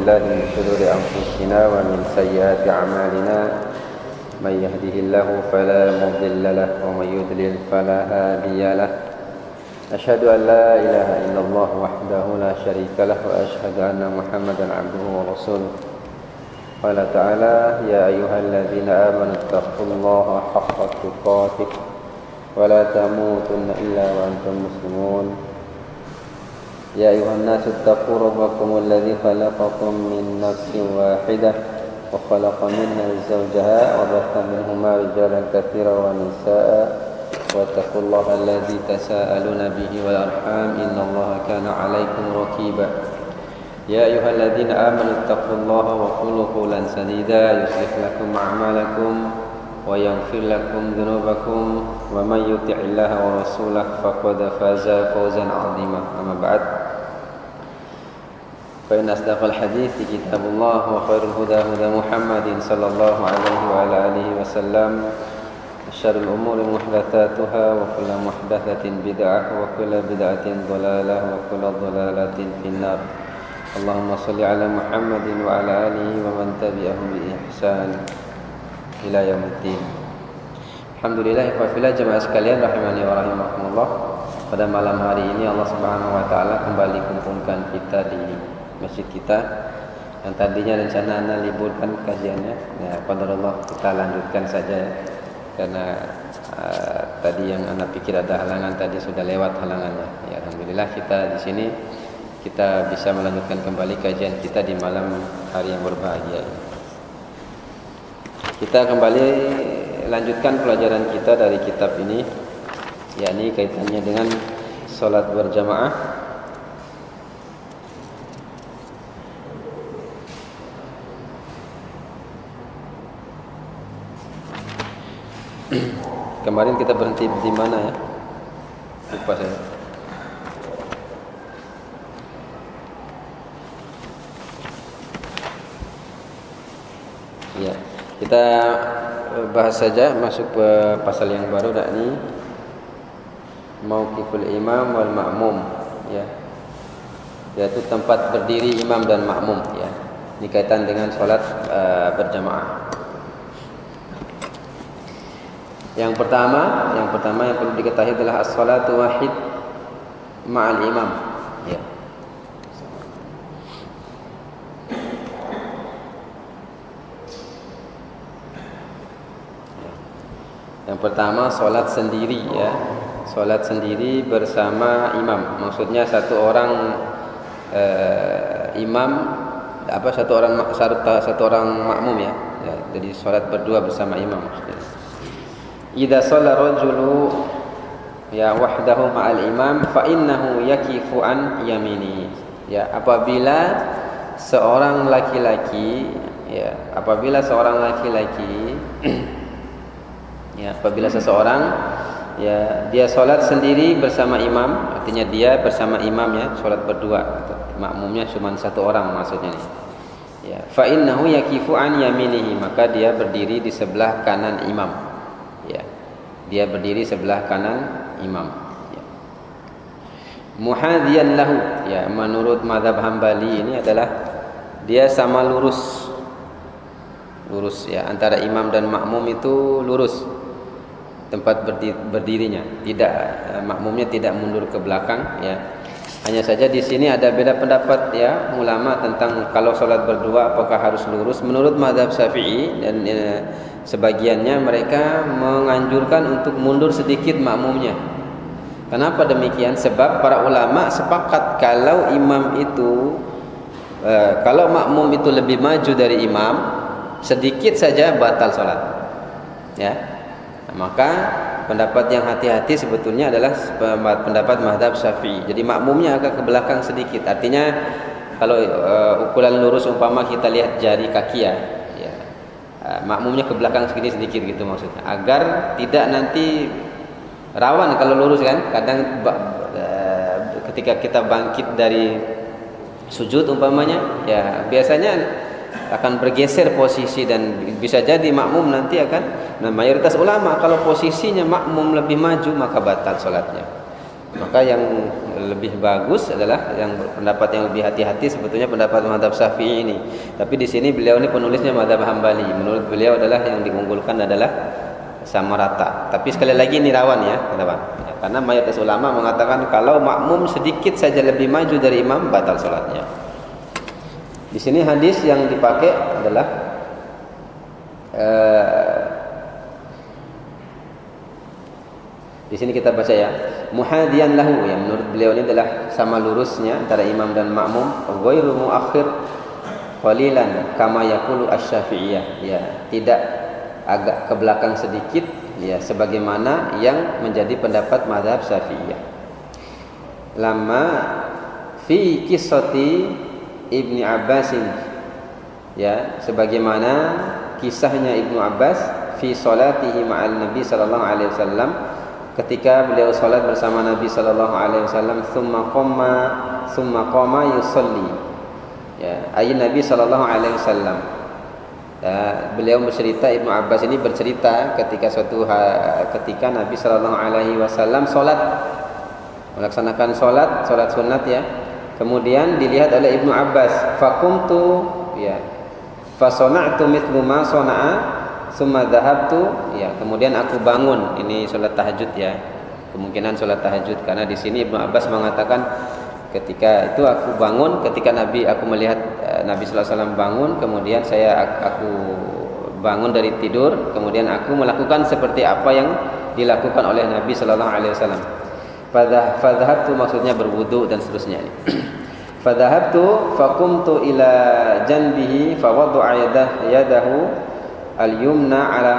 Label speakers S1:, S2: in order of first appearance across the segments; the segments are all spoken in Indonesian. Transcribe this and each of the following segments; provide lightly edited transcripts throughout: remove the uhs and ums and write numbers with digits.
S1: بالله من شرور أنفسنا ومن سيئات أعمالنا من يهده الله فلا مضل له ومن يضلل فلا هادي له أشهد أن لا إله إلا الله وحده لا شريك له وأشهد أن محمدا عبده ورسوله قال تعالى يا أيها الذين آمنوا اتقوا الله حق تقاته ولا تموتن إلا وأنتم مسلمون يا أيها الناس اتقوا ربكم الذي خلقكم من نفس واحدة وخلق منها زوجها وبث منهما رجالا كثيرا ونساء واتقوا الله الذي تساءلون به والأرحام إن الله كان عليكم رقيبا يا أيها الذين آمنوا اتقوا الله وقولوا قولا سديدا يصلح لكم أعمالكم ويغفر لكم ذنوبكم ومن يطع الله ورسوله فقد فاز فوزا عظيما أما بعد فإن أصدق الحديث كتاب الله وخير الهدى هدى محمد صلى الله عليه وعلى آله وسلم شر الأمور محدثاتها وكل محدثة بدعة وكل بدعة ضلالة وكل ضلالة في النار اللهم صل على محمد وعلى آله ومن تبعهم بإحسان ila yaumiddin. Alhamdulillah ikhwafillah jemaah sekalian rahimani wa rahimakumullah. Pada malam hari ini Allah Subhanahu wa taala kembali kumpulkan kita di masjid kita yang tadinya rencana ana liburkan kajiannya. Ya, qadarullah kita lanjutkan saja ya. Karena tadi yang ana pikir ada halangan tadi sudah lewat halangannya. Ya alhamdulillah kita di sini kita bisa melanjutkan kembali kajian kita di malam hari yang berbahagia ini. Kita kembali lanjutkan pelajaran kita dari kitab ini, yakni kaitannya dengan salat berjamaah. Kemarin kita berhenti di mana ya? Lupa saya. Ya. Kita bahas saja masuk ke pasal yang baru yakni mauqiful imam wal ma'mum ya. Yaitu tempat berdiri imam dan makmum ya. Ini kaitan dengan salat berjamaah. Yang pertama yang perlu diketahui adalah as-salatu wahid ma'al imam ya. Yang pertama solat sendiri ya, solat sendiri bersama imam. Maksudnya satu orang imam, satu orang makmum ya. Ya. Jadi solat berdua bersama imam. Idza shalla rajulu ya wahdahu ma'al imam fa innahu yakifu an yamini. Ya, apabila seorang laki-laki ya, apabila seseorang ya dia solat sendiri bersama imam, artinya dia bersama imam ya, solat berdua, makmumnya cuma satu orang maksudnya nih. Ya, fa innahu yakifu an yaminihi, maka dia berdiri di sebelah kanan imam. Ya. Dia berdiri sebelah kanan imam. Ya. Muhadhiyan lahu, ya, menurut mazhab Hambali ini adalah dia sama lurus ya, antara imam dan makmum itu lurus. Tempat berdirinya, tidak makmumnya tidak mundur ke belakang ya. Hanya saja di sini ada beda pendapat ya ulama tentang kalau salat berdua apakah harus lurus. Menurut mazhab Syafi'i dan sebagiannya mereka menganjurkan untuk mundur sedikit makmumnya. Kenapa demikian? Sebab para ulama sepakat kalau imam itu kalau makmum itu lebih maju dari imam sedikit saja batal salat. Ya. Maka pendapat yang hati-hati sebetulnya adalah pendapat mazhab Syafi'i. Jadi makmumnya agak ke belakang sedikit. Artinya kalau ukuran lurus umpama kita lihat jari kaki ya, makmumnya ke belakang sedikit gitu maksudnya. Agar tidak nanti rawan kalau lurus kan. Kadang ketika kita bangkit dari sujud umpamanya, ya biasanya akan bergeser posisi dan bisa jadi makmum nanti akan, nah mayoritas ulama kalau posisinya makmum lebih maju maka batal salatnya. Maka yang lebih bagus adalah pendapat yang lebih hati-hati sebetulnya pendapat mazhab Syafi'i ini. Tapi di sini beliau ini penulisnya mazhab Hambali. Menurut beliau adalah yang diunggulkan adalah sama rata. Tapi sekali lagi ini rawan ya, kenapa? Ya, karena mayoritas ulama mengatakan kalau makmum sedikit saja lebih maju dari imam batal salatnya. Di sini hadis yang dipakai adalah di sini kita baca ya, muhadiyan lahu, yang menurut beliau ini adalah sama lurusnya antara imam dan makmum, ghairu muakhir qalilan kama yaqulu asy-Syafi'iyah, ya, tidak agak ke belakang sedikit, ya, sebagaimana yang menjadi pendapat mazhab Syafi'iyah. Lama fi qissati Ibnu Abbas, ya, sebagaimana kisahnya Ibnu Abbas fi salatihi ma'al Nabi sallallahu alaihi wasallam, ketika beliau salat bersama Nabi sallallahu alaihi wasallam, summa qama yusalli, ya, ayat Nabi sallallahu alaihi wasallam. Ya, beliau bercerita, Ibnu Abbas ini bercerita ketika ketika Nabi sallallahu alaihi wasallam salat, melaksanakan salat sunat, ya. Kemudian dilihat oleh Ibnu Abbas, faqumtu, ya, fa sana'tu mithlu ma sana'a summa dhahabtu, ya, kemudian aku bangun. Ini salat tahajud, ya, kemungkinan salat tahajud, karena di sini Ibnu Abbas mengatakan ketika itu aku bangun, ketika aku melihat Nabi sallallahu alaihi wasallam bangun, kemudian aku bangun dari tidur, kemudian aku melakukan seperti apa yang dilakukan oleh Nabi sallallahu alaihi wasallam. Fadhahabtu maksudnya berwudu dan seterusnya. Fadhahabtu faqumtu ila janbihi fa wada'a yadahu al-yumna ala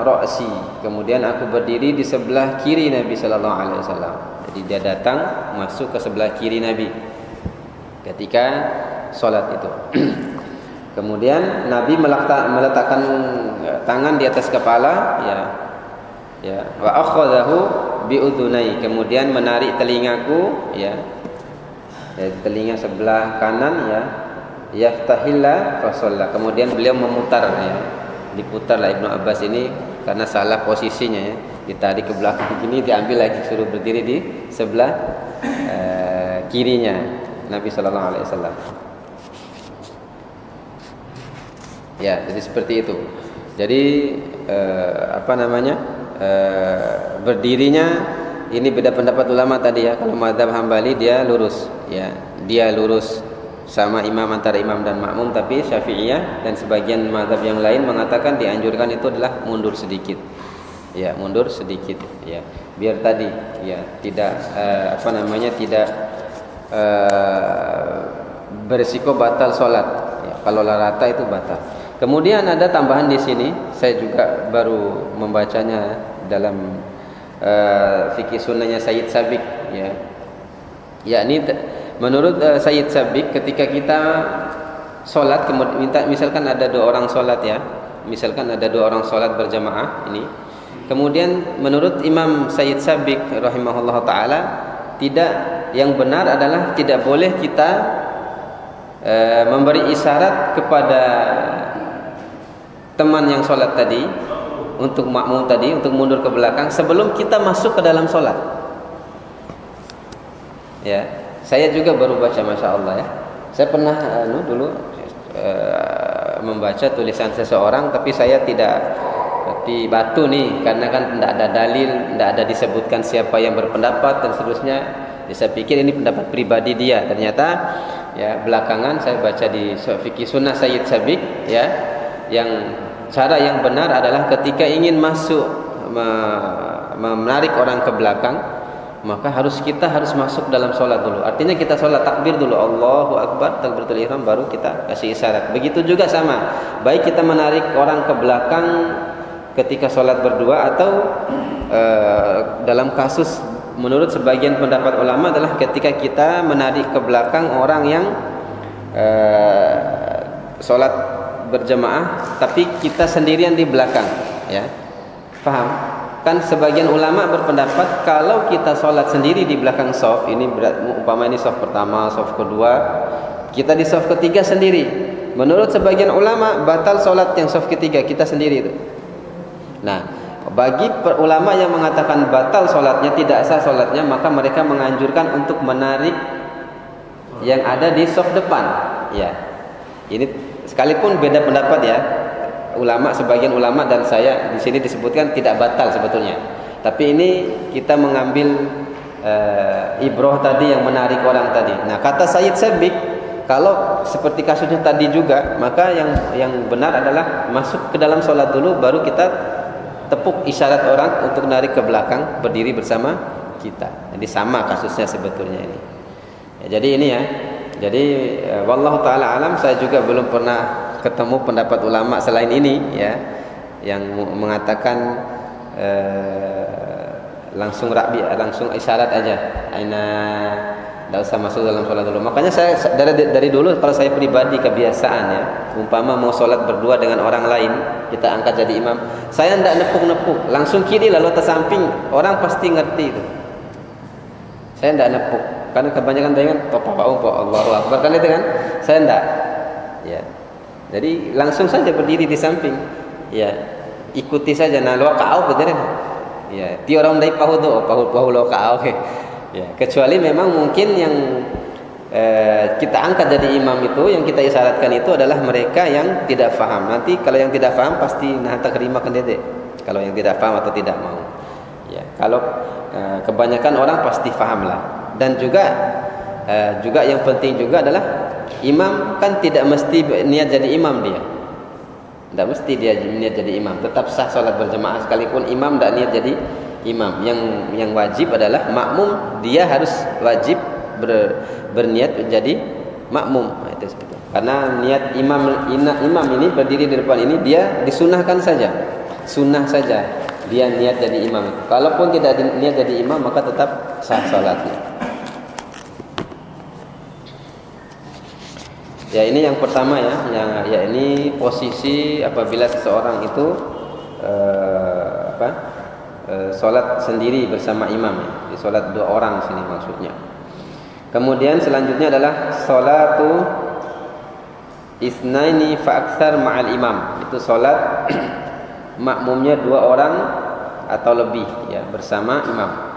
S1: ra'si. Kemudian aku berdiri di sebelah kiri Nabi sallallahu alaihi wasallam. Jadi dia datang masuk ke sebelah kiri Nabi ketika salat itu. Kemudian Nabi meletakkan tangan di atas kepala, ya, wa akhadhahu bi udhunai, kemudian menarik telingaku, ya, telinga sebelah kanan, ya, yaftahilla fa shalla. Kemudian beliau memutar, ya, diputarlah Ibnu Abbas ini karena salah posisinya, ya, ditarik ke belakang gini, diambil lagi, suruh berdiri di sebelah kirinya Nabi sallallahu alaihi wasallam. Ya, jadi seperti itu. Jadi berdirinya ini beda pendapat ulama tadi, ya. Kalau mazhab Hambali dia lurus, ya, dia lurus sama imam, antara imam dan makmum. Tapi Syafi'iyah dan sebagian mazhab yang lain mengatakan dianjurkan itu adalah mundur sedikit, ya, mundur sedikit, ya, biar tadi, ya, tidak tidak berisiko batal sholat, ya. Kalau rata itu batal. Kemudian ada tambahan di sini, saya juga baru membacanya dalam fikih sunnahnya Sayyid Sabiq, ya. Yakni menurut Sayyid Sabiq, ketika kita sholat, misalkan ada 2 orang sholat, ya, misalkan ada 2 orang sholat berjamaah ini, kemudian menurut Imam Sayyid Sabiq rahimahullah taala, yang benar adalah tidak boleh kita memberi isyarat kepada teman yang sholat tadi, untuk makmum tadi, untuk mundur ke belakang sebelum kita masuk ke dalam sholat, ya. Saya juga baru baca, masya Allah, ya. Saya pernah dulu membaca tulisan seseorang, tapi saya tidak seperti batu nih, karena kan tidak ada dalil, tidak ada disebutkan siapa yang berpendapat dan seterusnya. Saya pikir ini pendapat pribadi dia. Ternyata, ya, belakangan saya baca di fikih sunnah Sayyid Sabiq, ya, yang cara yang benar adalah ketika ingin masuk menarik orang ke belakang, maka kita harus masuk dalam sholat dulu. Artinya kita sholat takbir dulu, Allahu Akbar, takbiratul ihram, baru kita kasih isyarat. Begitu juga sama, baik kita menarik orang ke belakang ketika sholat berdua, atau dalam kasus menurut sebagian pendapat ulama adalah ketika kita menarik ke belakang orang yang sholat berjamaah tapi kita sendirian di belakang, ya. Paham? Kan sebagian ulama berpendapat kalau kita sholat sendiri di belakang shaf, ini umpama ini shaf pertama, shaf kedua, kita di shaf ketiga sendiri, menurut sebagian ulama batal sholat yang shaf ketiga kita sendiri itu. Nah, Bagi ulama yang mengatakan batal solatnya, tidak sah solatnya, maka mereka menganjurkan untuk menarik yang ada di saf depan. Ya, ini sekalipun beda pendapat ya, ulama, sebagian ulama dan saya di sini disebutkan tidak batal sebetulnya. Tapi ini kita mengambil ibroh tadi yang menarik orang tadi. Nah, kata Sayyid Sabiq, kalau seperti kasusnya tadi juga, maka yang benar adalah masuk ke dalam solat dulu, baru kita tepuk isyarat orang untuk narik ke belakang, berdiri bersama kita. Jadi sama kasusnya sebetulnya ini. Ya, jadi ini ya. Jadi wallahu taala alam, saya juga belum pernah ketemu pendapat ulama selain ini ya, yang mengatakan langsung isyarat aja. Aina, tidak usah masuk dalam sholat dulu. Makanya saya dari dulu, kalau saya pribadi kebiasaan ya, umpama mau sholat berdua dengan orang lain, kita angkat jadi imam, saya tidak nepuk-nepuk, langsung kiri lalu atas samping, orang pasti ngerti itu. Saya tidak nepuk, karena kebanyakan dengan Allahu Akbar kan itu kan, saya tidak. Ya, jadi langsung saja berdiri di samping, ya ikuti saja. Nah, lo kau betul kan? Ya, ti orang dari pahu lo kau. Ya, kecuali memang mungkin yang kita angkat jadi imam itu, yang kita isyaratkan itu adalah mereka yang tidak faham. Nanti kalau yang tidak faham pasti tak terima kan dede. Kalau yang tidak faham atau tidak mau. Ya, kalau kebanyakan orang pasti faham lah. Dan juga yang penting juga adalah imam kan tidak mesti niat jadi imam dia. Tidak mesti dia niat jadi imam. Tetap sah sholat berjamaah sekalipun imam tidak niat jadi imam. Yang wajib adalah makmum, dia harus wajib berniat menjadi makmum. Nah, itu sebetulnya. Karena niat imam ini berdiri di depan ini, dia disunahkan saja, sunnah saja dia niat jadi imam. Kalaupun tidak niat jadi imam, maka tetap sah salatnya. Ya, ini yang pertama ya, ya ini posisi apabila seseorang itu sholat sendiri bersama imam ya. Di sholat dua orang sini maksudnya. Kemudian selanjutnya adalah sholatu isnaini fa'aksar ma'al imam. Itu sholat makmumnya dua orang atau lebih ya bersama imam.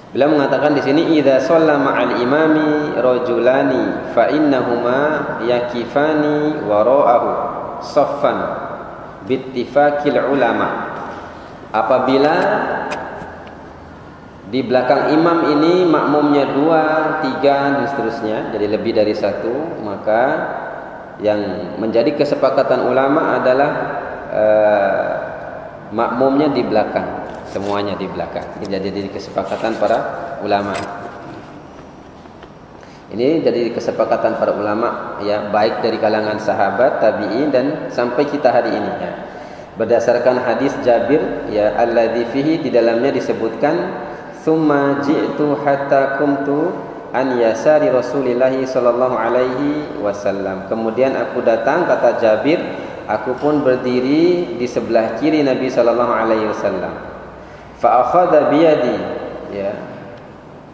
S1: Beliau mengatakan di sini, idza shalla ma'al imami rajulani fa innahuma yakifani wara'ahu saffan bittifaqil ulama. Apabila di belakang imam ini makmumnya 2, 3 dan seterusnya, jadi lebih dari 1, maka yang menjadi kesepakatan ulama adalah makmumnya di belakang, semuanya di belakang. Ini jadi kesepakatan para ulama. Ini jadi kesepakatan para ulama ya, baik dari kalangan sahabat, tabi'in dan sampai kita hari ini ya. Berdasarkan hadis Jabir ya, alladzi fihi, di dalamnya disebutkan summa ji'tu hatta kumtu an yasari Rasulillah sallallahu alaihi wasallam. Kemudian aku datang, kata Jabir, aku pun berdiri di sebelah kiri Nabi sallallahu alaihi wasallam. Fa akhadha bi yadi ya.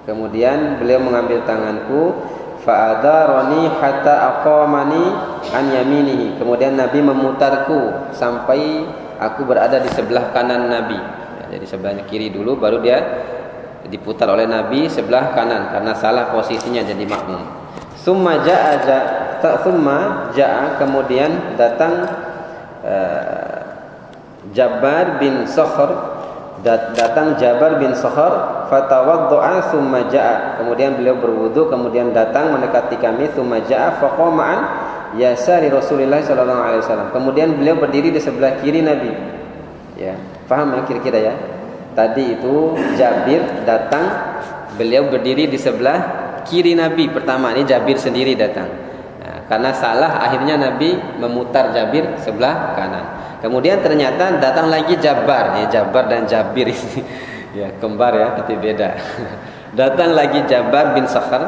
S1: Kemudian beliau mengambil tanganku, fa adarani hatta aqamani an yaminihi. Kemudian Nabi memutarku sampai aku berada di sebelah kanan Nabi. Ya, jadi sebelahnya kiri dulu, baru dia diputar oleh Nabi sebelah kanan karena salah posisinya jadi makmum. Summa ja'a, kemudian datang Jabar bin Sakhr, fatawaddu'a summa ja'a. Kemudian beliau berwudu, kemudian datang mendekati kami, summa ja'a faqama'an yasari Rasulullah sallallahu alaihi wasallam. Kemudian beliau berdiri di sebelah kiri Nabi. Ya, paham ya kira-kira ya? Tadi itu Jabir datang, beliau berdiri di sebelah kiri Nabi. Pertama ini Jabir sendiri datang. Nah, karena salah akhirnya Nabi memutar Jabir sebelah kanan. Kemudian ternyata datang lagi Jabar, ya Jabar dan Jabir ini ya kembar ya tapi beda. Datang lagi Jabar bin Sakhr,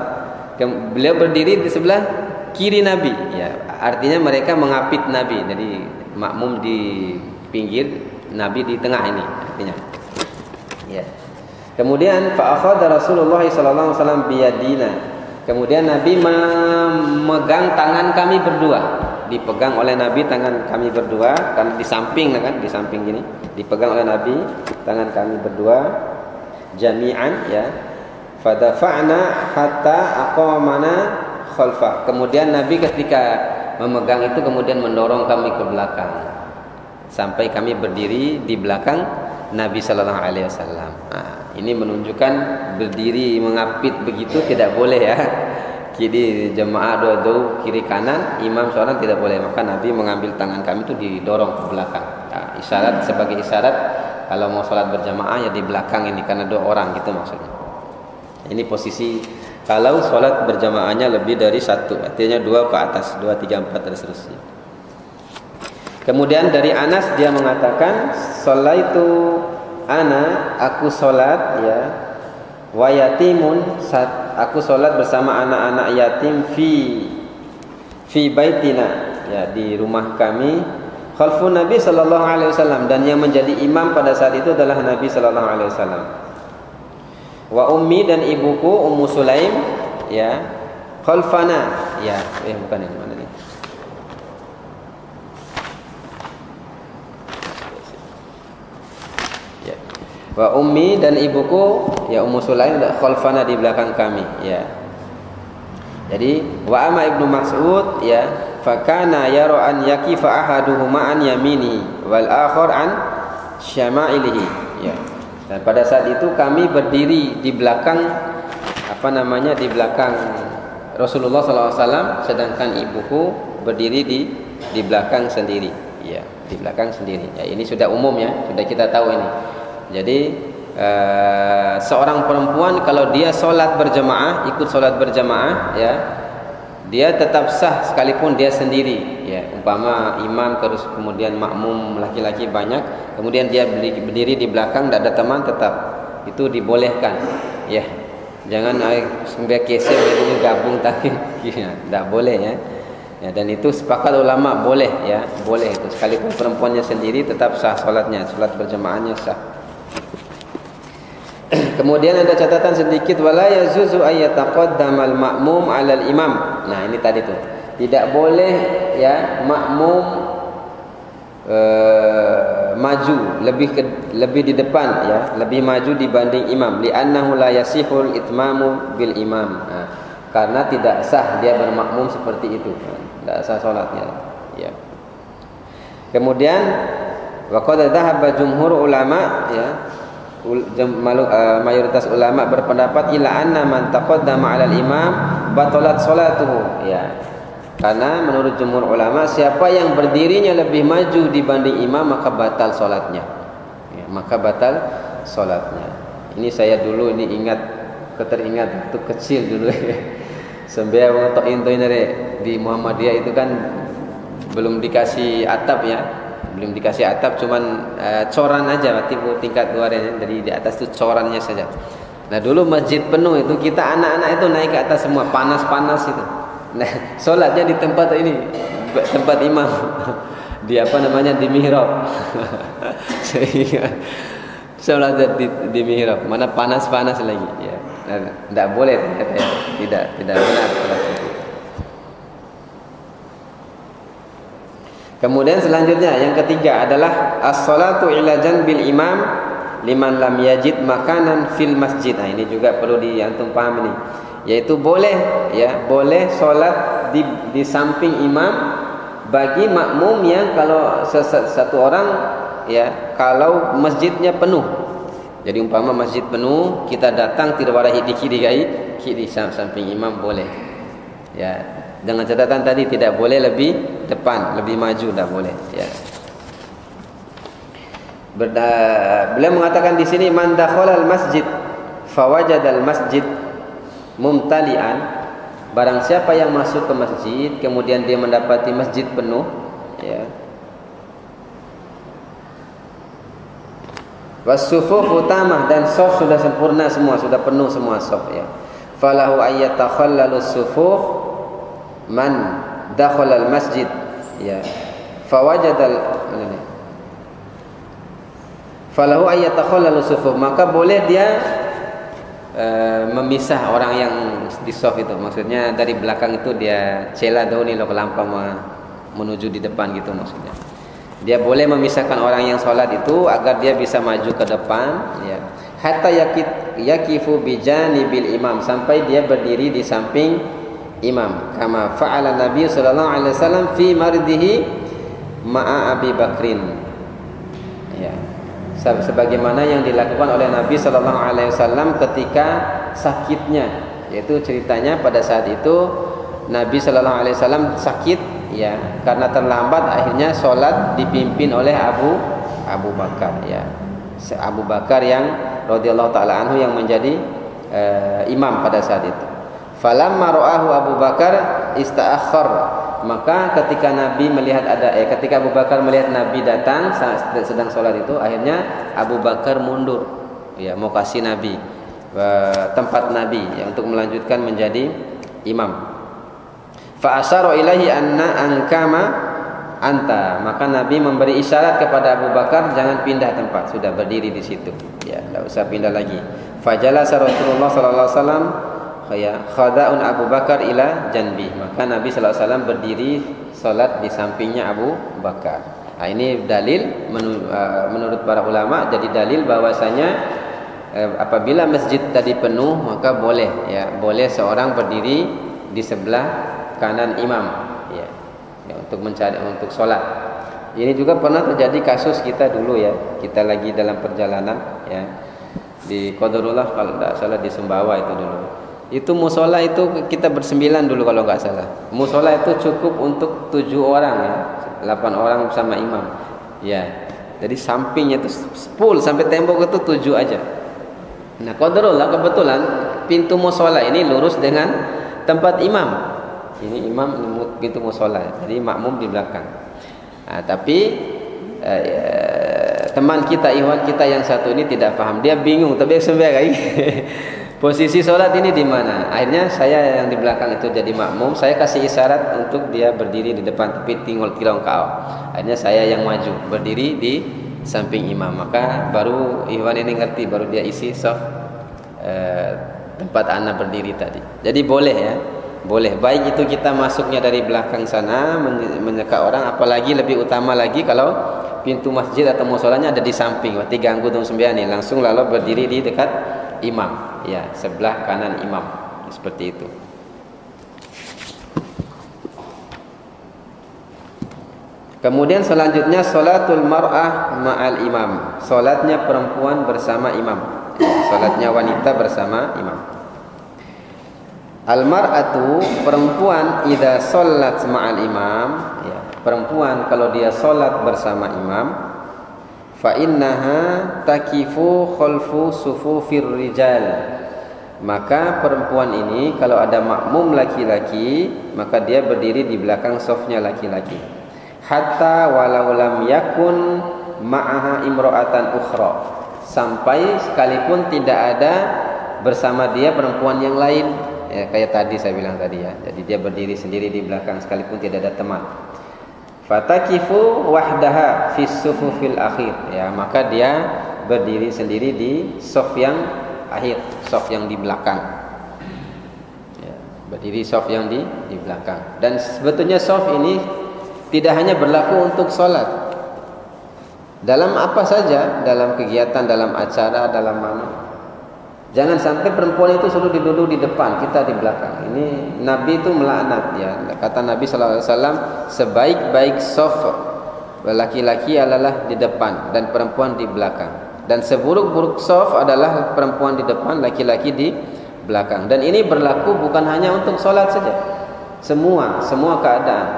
S1: beliau berdiri di sebelah kiri Nabi. Ya, artinya mereka mengapit Nabi. Jadi makmum di pinggir, Nabi di tengah ini artinya. Ya. Kemudian fa akhadha Rasulullah sallallahu alaihi wasallam biyadina. Kemudian Nabi memegang tangan kami berdua. dipegang oleh Nabi tangan kami berdua, kan di samping gini, dipegang oleh Nabi tangan kami berdua jami'an ya. Fadafa'na hatta aqamana khalfah. Kemudian Nabi ketika memegang itu kemudian mendorong kami ke belakang sampai kami berdiri di belakang Nabi sallallahu alaihi wasallam. Nah, ini menunjukkan berdiri mengapit begitu tidak boleh ya. Jadi jemaah dua-dua kiri kanan, imam seorang tidak boleh. Maka Nabi mengambil tangan kami itu didorong ke belakang. Nah, isyarat sebagai isyarat kalau mau sholat berjamaah ya di belakang ini karena 2 orang gitu maksudnya. Ini posisi kalau sholat berjamaahnya lebih dari 1, artinya 2 ke atas, 2, 3, 4 dan seterusnya. Kemudian dari Anas dia mengatakan, "Sholaitu ana, aku sholat ya, wa yatimun, aku sholat bersama anak-anak yatim fi baitina ya, di rumah kami, khalfun Nabi sallallahu alaihi wasallam, dan yang menjadi imam pada saat itu adalah Nabi sallallahu alaihi wasallam. Wa ummi, dan ibuku Ummu Sulaim ya, khalfana ya, bukan ini mana nih? Ya. Wa ummi, dan ibuku ya Ummu Sulaim khalfana, di belakang kami ya. Jadi wa ama Ibnu Mas'ud ya, fakana yara an yakifa ahaduhuma an yamini wal akhar an syama'ilihi ya. Dan pada saat itu kami berdiri di belakang di belakang Rasulullah SAW, sedangkan ibuku berdiri di belakang sendiri ya, di belakang sendiri ya. Ini sudah umum ya, sudah kita tahu ini. Jadi seorang perempuan kalau dia sholat berjamaah, ikut sholat berjamaah ya, dia tetap sah sekalipun dia sendiri ya. Umpama imam terus kemudian makmum laki-laki banyak, kemudian dia berdiri di belakang, tidak ada teman, tetap itu dibolehkan ya. Jangan sampai kesel ini gabung tapi ya, tidak boleh ya. Ya, dan itu sepakat ulama boleh ya, boleh itu sekalipun perempuannya sendiri tetap sah sholatnya, sholat berjamaahnya sah. Kemudian ada catatan sedikit, wala yazuzu ayyataqaddamal ma'mum 'alal imam. Nah, ini tadi tuh. Tidak boleh ya makmum maju lebih di depan ya, lebih maju dibanding imam, li'annahu la yasihul itmamu bil imam. Nah, karena tidak sah dia bermakmum seperti itu. Tidak sah salatnya ya. Kemudian wa qad dhahaba jumhur ulama ya, mayoritas ulama berpendapat ila anna man taqaddama 'alal imam batalat salatuhu ya. Karena menurut jumhur ulama, siapa yang berdirinya lebih maju dibanding imam maka batal salatnya ya, maka batal salatnya. Ini saya dulu ini teringat waktu kecil dulu ya. Sampai waktu itu di Muhammadiyah itu kan belum dikasih atap ya, belum dikasih atap, cuman coran aja, tipe tingkat 2 ya. Dari di atas itu corannya saja. Nah dulu masjid penuh itu, kita anak-anak itu naik ke atas semua, panas-panas itu. Nah sholatnya di tempat ini, tempat imam, di di mihrab. Sehingga sholat di mihrab, mana panas-panas lagi ya. Nah, tidak boleh ternyata ya. Tidak benar sholat itu. Kemudian selanjutnya yang ketiga adalah as-salatu ila janbil imam liman lam yajid makanan fil masjid. Nah, ini juga perlu diantum paham ini. Yaitu boleh ya, boleh salat di samping imam bagi makmum yang kalau satu orang ya, kalau masjidnya penuh. Jadi umpama masjid penuh, kita datang tidak ada di kiri samping imam boleh. Ya, dengan catatan tadi tidak boleh lebih depan, lebih maju, tidak boleh ya. Beliau mengatakan di sini, man dakhala al-masjid fawajada al-masjid mumtali'an, barang siapa yang masuk ke masjid kemudian dia mendapati masjid penuh ya, was-sufuf utamah, dan shaf sudah sempurna semua, sudah penuh semua shaf ya, falahu ayyatakhallalu sufuf man dakhala al-masjid ya, fawajadal falahu ayyatakhallalu sufuf, maka boleh dia memisah orang yang di shaf itu, maksudnya dari belakang itu dia cela dahulu nih lo kelampang menuju di depan gitu maksudnya. Dia boleh memisahkan orang yang sholat itu agar dia bisa maju ke depan, ya. Hatta yakifu bijanibil imam, sampai dia berdiri di samping imam. Kama fa'ala Nabi sallallahu alaihi wasallam fi maridhihi ma'a Abi Bakrin. Ya. Sebagaimana yang dilakukan oleh Nabi sallallahu alaihi wasallam ketika sakitnya, yaitu ceritanya pada saat itu Nabi sallallahu alaihi wasallam sakit, ya, karena terlambat akhirnya sholat dipimpin oleh Abu Bakar, ya. Abu Bakar yang radhiyallahu taala anhu yang menjadi imam pada saat itu. Falamma ra'ahu Abu Bakar ista'akhkhar, maka ketika Nabi melihat ketika Abu Bakar melihat Nabi datang sedang sholat itu, akhirnya Abu Bakar mundur, ya, mau kasih Nabi tempat Nabi, ya, untuk melanjutkan menjadi imam. Fa asyara ilaihi anna ankama anta, maka Nabi memberi isyarat kepada Abu Bakar jangan pindah tempat, sudah berdiri di situ, ya, tidak usah pindah lagi. Fajalasa Rasulullah sallallahu alaihi wasallam khada'un Abu Bakar ila janbi, maka Nabi sallallahu alaihi wasallam berdiri salat di sampingnya Abu Bakar. Nah, ini dalil menurut para ulama, jadi dalil bahwasanya apabila masjid tadi penuh maka boleh, ya, boleh seorang berdiri di sebelah kanan imam, ya, untuk sholat. Ini juga pernah terjadi kasus kita dulu, ya, kita lagi dalam perjalanan, ya, di Qadarullah kalau tidak salah di Sumbawa itu dulu. Itu musola itu kita bersembilan dulu kalau nggak salah. Musola itu cukup untuk 7 orang, ya, 8 orang bersama imam, ya. Jadi sampingnya itu full sampai tembok itu 7 aja. Nah, Qadarullah kebetulan pintu musola ini lurus dengan tempat imam. Ini imam pintu musola, jadi makmum di belakang. Nah, tapi teman kita, ikhwan kita yang satu ini tidak paham, dia bingung, tapi sebenarnya posisi sholat ini di mana. Akhirnya saya yang di belakang itu jadi makmum, saya kasih isyarat untuk dia berdiri di depan, tapi tinggal kau. Akhirnya saya yang maju berdiri di samping imam, maka baru ikhwan ini ngerti, baru dia isi soft tempat anak berdiri tadi. Jadi boleh, ya. Boleh, baik itu kita masuknya dari belakang sana menyeka orang, apalagi lebih utama lagi kalau pintu masjid atau musolanya ada di samping, berarti ganggu dong sembahyang nih, langsung lalu berdiri di dekat imam, ya, sebelah kanan imam, seperti itu. Kemudian selanjutnya sholatul mar'ah ma'al imam, sholatnya perempuan bersama imam, sholatnya wanita bersama imam. Al-mar'atu, perempuan, idza shollat ma'al imam, ya, perempuan kalau dia sholat bersama imam, fa innaha takifu khalfu sufufir rijal, maka perempuan ini kalau ada makmum laki-laki maka dia berdiri di belakang safnya laki-laki, hatta walau lam yakun ma'aha imra'atan ukhra, sampai sekalipun tidak ada bersama dia perempuan yang lain. Ya, kayak tadi saya bilang tadi, ya. Jadi dia berdiri sendiri di belakang sekalipun tidak ada teman. Fatakifu wahdaha fis sufufil akhir, ya, maka dia berdiri sendiri di saf yang akhir, saf yang di belakang. Ya, berdiri saf yang di belakang. Dan sebetulnya saf ini tidak hanya berlaku untuk sholat. Dalam apa saja, dalam kegiatan, dalam acara, dalam mana. Jangan sampai perempuan itu selalu duduk di depan, kita di belakang. Ini Nabi itu melaknat, ya. Kata Nabi sallallahu alaihi wasallam, sebaik-baik shaf laki-laki adalah di depan dan perempuan di belakang. Dan seburuk-buruk shaf adalah perempuan di depan, laki-laki di belakang. Dan ini berlaku bukan hanya untuk sholat saja. Semua keadaan.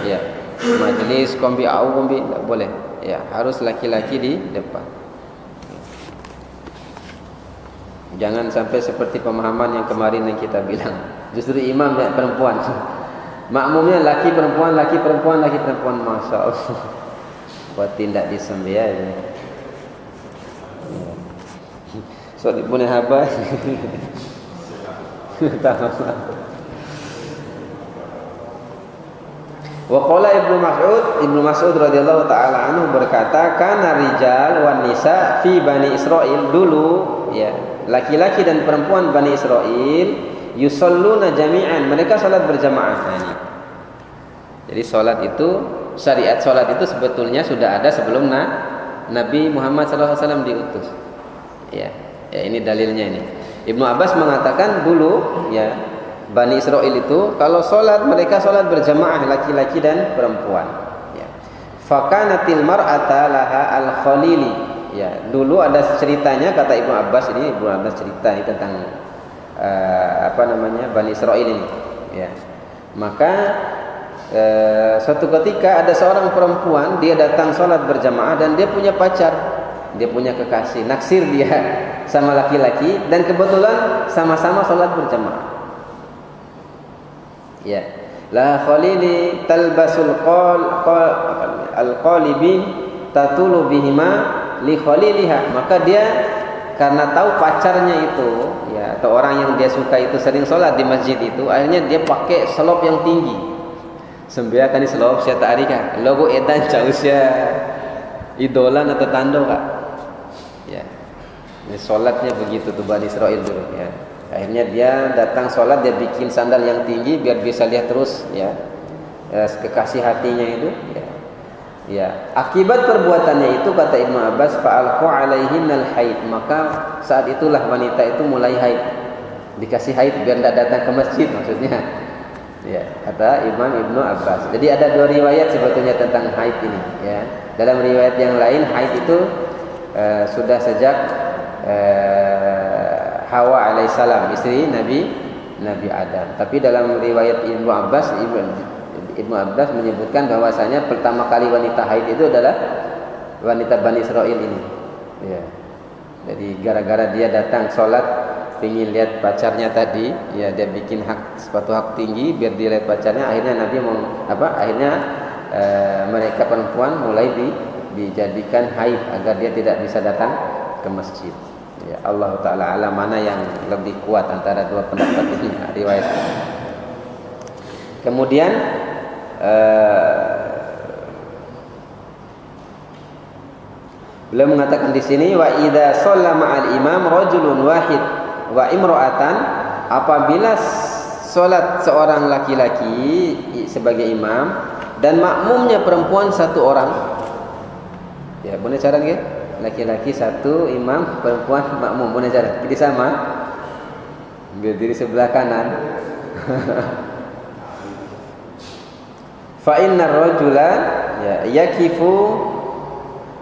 S1: Ya. Majelis kombi tidak boleh. Ya, harus laki-laki di depan. Jangan sampai seperti pemahaman yang kemarin yang kita bilang. Justru imam ya perempuan. Makmumnya laki perempuan, laki perempuan, laki perempuan. Masya Allah. Buat tindak disembiaya. So punya haba. Wa qala Ibnu Mas'ud radhiyallahu taala anhu berkata, kana rijal wan nisa fi Bani Israil, dulu ya laki-laki dan perempuan Bani Israil yusalluna jami'an, mereka salat berjamaah. Jadi salat itu, syariat salat itu sebetulnya sudah ada sebelum Nabi Muhammad SAW diutus. Ya, ini dalilnya ini. Ibnu Abbas mengatakan dulu ya Bani Israil itu kalau salat mereka salat berjamaah laki-laki dan perempuan. Ya. Fakanatil mar'ata laha al-khalili. Ya, dulu ada ceritanya kata Ibnu Abbas ini, Ibnu Abbas cerita ini tentang Bani Israil ini. Ya. Maka suatu ketika ada seorang perempuan, dia datang sholat berjamaah dan dia punya pacar, dia punya kekasih, naksir dia sama laki-laki dan kebetulan sama-sama sholat berjamaah. Ya, la khalili talbasul al-qalibin tatulu bihima li khaliliha. Maka dia karena tahu pacarnya itu ya, atau orang yang dia suka itu sering sholat di masjid itu, akhirnya dia pakai selop yang tinggi. Sembiakan di selop sia ta'arika logo edan causya idolan atau tando kak. Ya, ini sholatnya begitu tuh Bani Israil dulu ya. Akhirnya dia datang sholat, dia bikin sandal yang tinggi biar bisa lihat terus ya, kekasih hatinya itu ya. Ya, akibat perbuatannya itu kata Ibnu Abbas fa'alqu alaihinnal haid, maka saat itulah wanita itu mulai haid, dikasih haid biar tidak datang ke masjid maksudnya. Ya, kata Imam Ibnu Abbas. Jadi ada dua riwayat sebetulnya tentang haid ini ya. Dalam riwayat yang lain haid itu sudah sejak Hawa alaihissalam, istri Nabi Adam. Tapi dalam riwayat Ibnu Abbas menyebutkan bahwasanya pertama kali wanita haid itu adalah wanita Bani Israil ini. Ya. Jadi gara-gara dia datang sholat ingin lihat pacarnya tadi, ya dia bikin sepatu hak tinggi biar dilihat pacarnya. Akhirnya Nabi mereka perempuan mulai dijadikan haid agar dia tidak bisa datang ke masjid. Ya, Allah Taala alam mana yang lebih kuat antara dua pendapat ini riwayat. Kemudian beliau mengatakan di sini wa idza shalla ma'al imam rajulun wahid wa imra'atan, apabila salat seorang laki-laki sebagai imam dan makmumnya perempuan satu orang. Ya, boleh cara nggih? Laki-laki satu imam, perempuan makmum, boleh cara. Jadi sama. Berdiri sebelah kanan. Fa innar rajula ya yakifu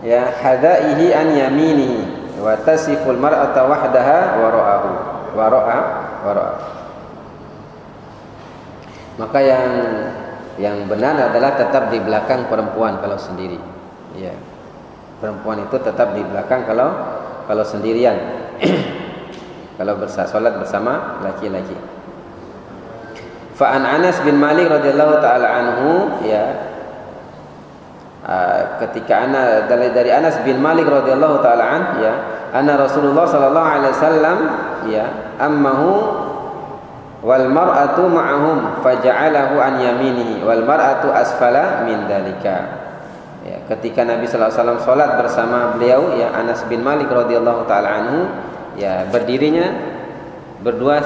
S1: ya hadaihi an yaminihi wa tasiful mar'ata wahdaha wara'a. Maka yang benar adalah tetap di belakang perempuan kalau sendiri. Ya. Perempuan itu tetap di belakang kalau sendirian. Kalau salat bersama laki-laki. Fa an Anas bin Malik radhiyallahu taala anhu ya, ketika dari Anas bin Malik radhiyallahu taala an ya, anna Rasulullah sallallahu alaihi wasallam ya ammahu wal mar'atu ma'ahum faja'alahu an yaminihi wal mar'atu asfala min dalika. Ya, ketika Nabi sallallahu alaihi wasallam salat bersama beliau ya, Anas bin Malik radhiyallahu taala anhu ya, berdirinya berdua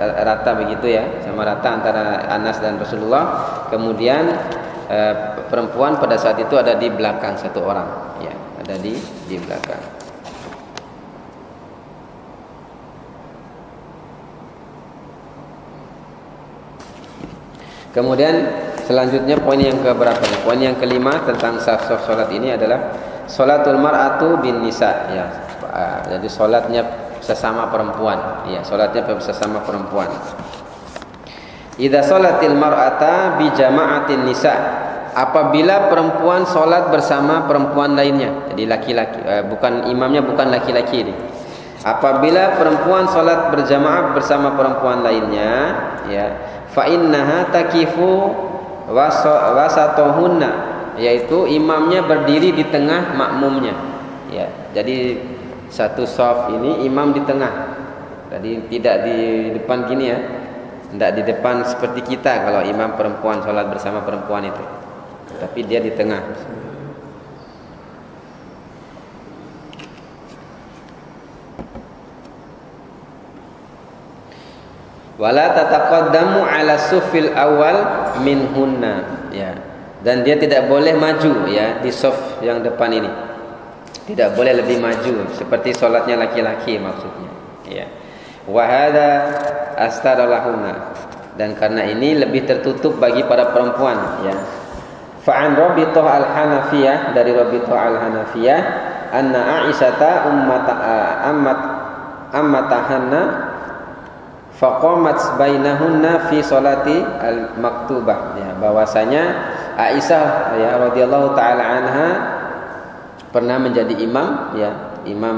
S1: rata begitu ya, sama rata antara Anas dan Rasulullah. Kemudian perempuan pada saat itu ada di belakang satu orang ya, ada di belakang. Kemudian selanjutnya poin yang keberapa nih? Poin yang kelima tentang saf-saf salat ini adalah salatul mar'atu bin nisa ya. Jadi salatnya sesama perempuan ya, salatnya sesama perempuan. Idza salatil mar'ata bi jama'atin nisa, apabila perempuan salat bersama perempuan lainnya. Jadi laki-laki, bukan imamnya bukan laki-laki ini. Apabila perempuan salat berjamaah bersama perempuan lainnya ya, fa innaha takifu wasatohunna, yaitu imamnya berdiri di tengah makmumnya ya. Jadi satu shaf ini imam di tengah. Jadi tidak di depan gini ya, tidak di depan seperti kita kalau imam perempuan salat bersama perempuan itu, tapi dia di tengah. Wala tataqaddamu ala sufil awal minhunna ya. Dan dia tidak boleh maju ya di saf yang depan ini. Tidak boleh lebih maju seperti solatnya laki-laki maksudnya. Ya. Wa hadza astaralahunna. Dan karena ini lebih tertutup bagi para perempuan ya. Fa'an Rabithah al-Hanafiyah, dari Rabithah al-Hanafiyah, anna Aisyata ammatahanna faqamat bainahunna fi salati al-maktubah ya, bahwasanya Aisyah ya radhiyallahu taala anha pernah menjadi imam ya, imam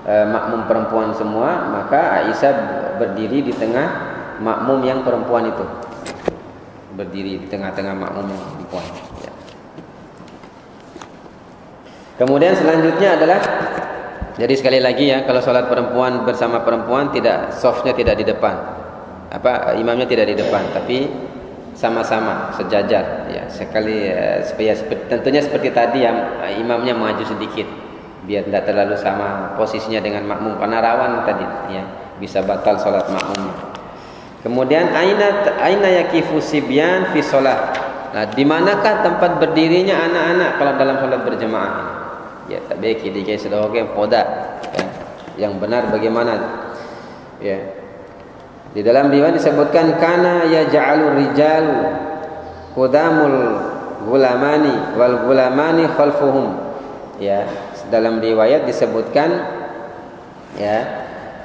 S1: makmum perempuan semua, maka Aisyah berdiri di tengah makmum yang perempuan itu. Berdiri di tengah-tengah makmum yang perempuan ya. Kemudian selanjutnya adalah, jadi sekali lagi ya, kalau sholat perempuan bersama perempuan tidak, softnya tidak di depan, imamnya tidak di depan, tapi sama-sama sejajar ya, sekali supaya tentunya seperti tadi ya, imamnya maju sedikit biar tidak terlalu sama posisinya dengan makmum, karena rawan tadi ya, bisa batal sholat makmumnya. Kemudian aina yakifu sibyan fi sholat. Nah, di manakah tempat berdirinya anak-anak kalau dalam sholat berjamaah? Ya, tak baik di guys sudah oke poda ya. Yang benar bagaimana? Ya. Di dalam riwayat disebutkan kana yaj'alur rijalu qudamul gulamani wal gulamani khalfuhum. Ya, dalam riwayat disebutkan ya,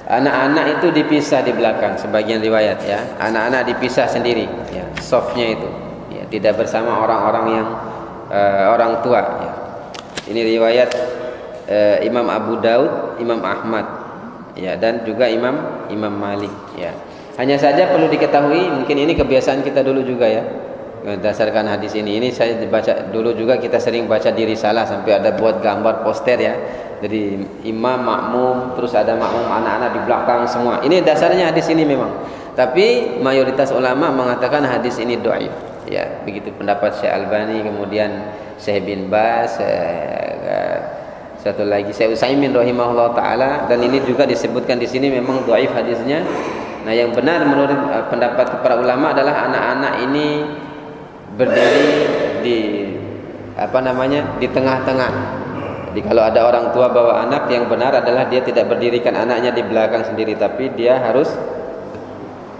S1: anak-anak itu dipisah di belakang, sebagian riwayat ya. Anak-anak dipisah sendiri ya, softnya itu. Ya, tidak bersama orang-orang yang orang tua ya. Ini riwayat Imam Abu Daud, Imam Ahmad ya, dan juga Imam Malik ya. Hanya saja perlu diketahui, mungkin ini kebiasaan kita dulu juga ya, berdasarkan hadis ini. Ini saya baca dulu juga, kita sering baca di risalah sampai ada buat gambar poster ya. Jadi imam, makmum, terus ada makmum anak-anak di belakang semua. Ini dasarnya hadis ini memang. Tapi mayoritas ulama mengatakan hadis ini dhaif. Ya, begitu pendapat Syekh Albani, kemudian Syekh bin Baz, satu lagi Syekh Utsaimin rahimahullah taala, dan ini juga disebutkan di sini memang dhaif hadisnya. Nah, yang benar menurut pendapat para ulama adalah anak-anak ini berdiri di di tengah-tengah. Jadi kalau ada orang tua bawa anak, yang benar adalah dia tidak berdirikan anaknya di belakang sendiri, tapi dia harus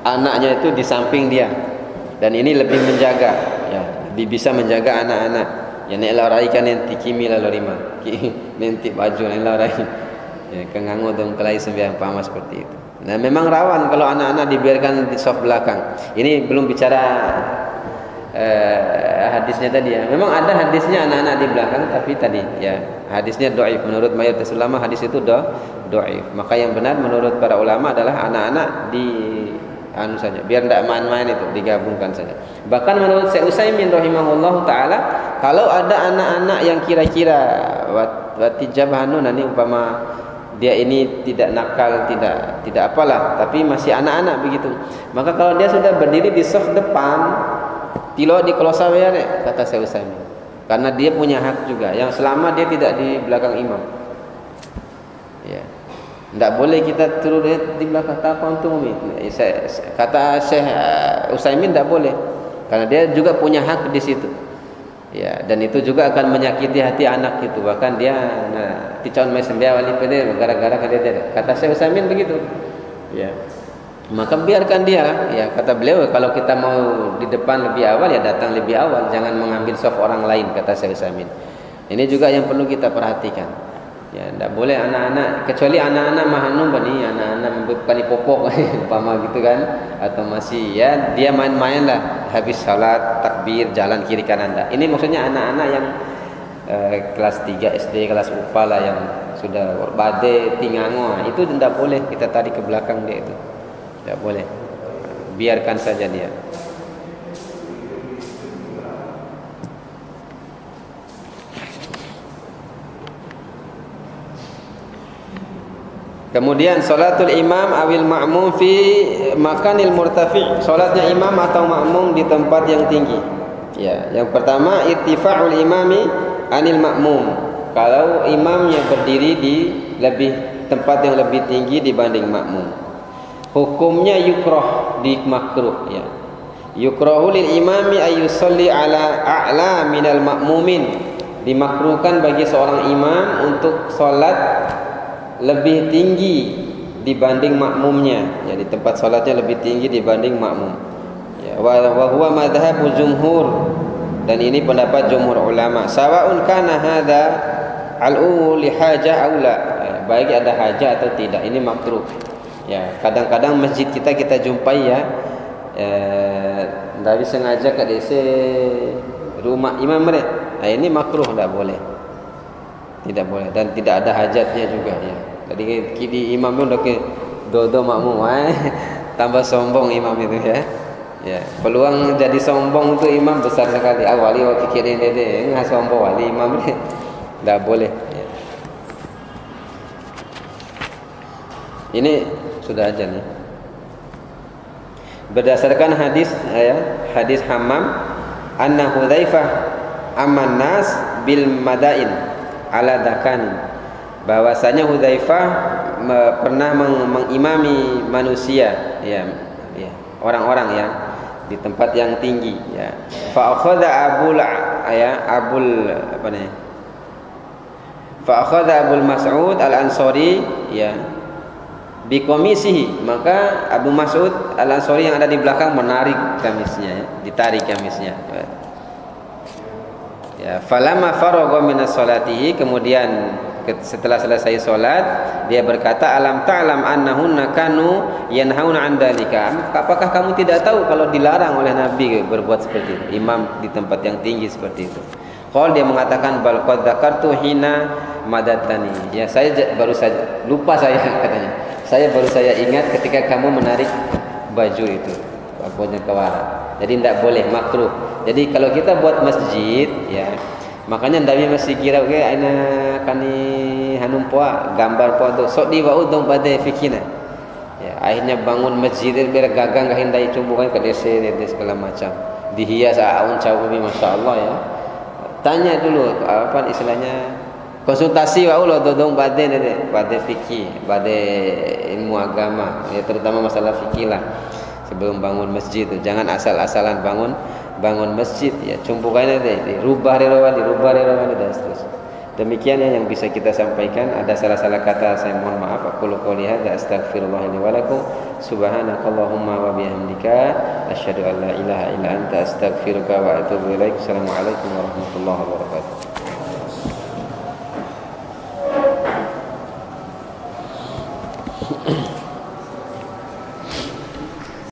S1: anaknya itu di samping dia. Dan ini lebih menjaga ya, lebih bisa menjaga anak-anak. Ya nek larai kan nanti kimi la lorima. Nanti baju nek larai. Ya kengangu dong kelai sembiang pama seperti itu. Nah, memang rawan kalau anak-anak dibiarkan di soft belakang. Ini belum bicara hadisnya tadi ya. Memang ada hadisnya anak-anak di belakang, tapi tadi ya hadisnya dhaif. Menurut mayoritas ulama hadis itu dhaif. Maka yang benar menurut para ulama adalah anak-anak di saja, biar tidak main-main, itu digabungkan saja. Bahkan menurut Syekh Utsaimin rahimahullah taala, kalau ada anak-anak yang kira-kira watijabhanu, nanti umpama dia ini tidak nakal, tidak apalah, tapi masih anak-anak begitu, maka kalau dia sudah berdiri di saf depan, tilo di klosa ya, kata Syekh Utsaimin, karena dia punya hak juga, yang selama dia tidak di belakang imam. Ya. Tidak boleh kita turun di belakang takon tu umi. Kata Syekh Utsaimin tidak boleh, karena dia juga punya hak di situ. Ya, dan itu juga akan menyakiti hati anak itu. Bahkan dia ticon mai sembia wali pede gara-gara dia. Kata Syekh Utsaimin begitu. Ya. Maka biarkan dia. Ya, kata beliau, kalau kita mau di depan lebih awal ya datang lebih awal, jangan mengambil saf orang lain, kata Syekh Utsaimin. Ini juga yang perlu kita perhatikan. Ya, tidak boleh anak-anak, kecuali anak-anak mahanum bani, anak-anak kali popok umpama gitu kan, atau masih ya dia main-main lah, habis salat takbir jalan kiri kanan dah. Ini maksudnya anak-anak yang kelas 3 SD, kelas UPA lah, yang sudah bade tingango, itu tidak boleh kita tarik ke belakang dia, itu tidak boleh, biarkan saja dia. Kemudian salatul imam awil ma'mum fi makanil murtafi', salatnya imam atau makmum di tempat yang tinggi. Ya, yang pertama irtifa'ul imami anil ma'mum. Kalau imamnya berdiri di tempat yang lebih tinggi dibanding makmum. Hukumnya yukrah, di makruh ya. yukrahu lil imami ay yusalli ala a'la minal ma'mumin. Dimakruhkan bagi seorang imam untuk salat lebih tinggi dibanding makmumnya. Jadi tempat salatnya lebih tinggi dibanding makmum. Ya, wa huwa madhhabu jumhur, dan ini pendapat jumhur ulama. Sawa'un kana hadza al-u li hajah aula. Baik ada hajat atau tidak, ini makruh. Ya, kadang-kadang masjid kita jumpai ya, dari sengaja ke DC rumah imam mereka. Nah, ini makruh, tidak boleh. Tidak boleh dan tidak ada hajatnya juga ya. Jadi kini imam pun udah ke dodo makmum, tambah sombong imam itu ya. Ya, peluang jadi sombong untuk imam besar sekali. Wali pikirin deh, nggak sombong wali imam ni, tidak boleh. Ya. Ini sudah aja nih. Berdasarkan hadis hadis Hammam, anna Hudzaifah aman nas bil madain ala dakanin, bahwasanya Hudzaifah pernah mengimami manusia orang-orang ya di tempat yang tinggi ya. Fa akhadha Abul Mas'ud al-Ansari ya bi qamisihi, maka Abu Mas'ud al-Ansari yang ada di belakang menarik kamisnya ya, ditarik kamisnya. Ya, falamma faragha min salatihi, kemudian setelah selesai salat dia berkata, alam ta'lam annahunna kanu yanhauna 'an dzalika. Apakah kamu tidak tahu kalau dilarang oleh Nabi berbuat seperti itu, imam di tempat yang tinggi seperti itu? Qal, dia mengatakan, bal qad dzakartu hina madatani. Ya, saya baru saja lupa saya katanya. Saya baru saya ingat ketika kamu menarik baju itu, bajunya kawara. Jadi tidak boleh, makruh. Jadi kalau kita buat masjid ya, makanya Nabi masih kira ana kani hanum poa gambar poa tu sok di bau dong pada fikina. Ya, akhirnya bangun masjid biar gagang kahindai cumbukan ke desa segala macam. Dihias aun cawi masyaallah ya. Tanya dulu apa istilahnya, konsultasi wau lo dong pada fikih, pada ilmu agama ya, terutama masalah fikih lah. Sebelum bangun masjid itu jangan asal-asalan bangun masjid ya, cumpukannya dirubah dan seterusnya. Demikian yang bisa kita sampaikan. Ada salah-salah kata saya mohon maaf. Aku qouli hadza astaghfirullah li wa lakum. Subhanakallahumma wa bihamdika asyhadu an la ilaha illa anta astaghfiruka wa atubu ilaik. Assalamualaikum warahmatullahi wabarakatuh.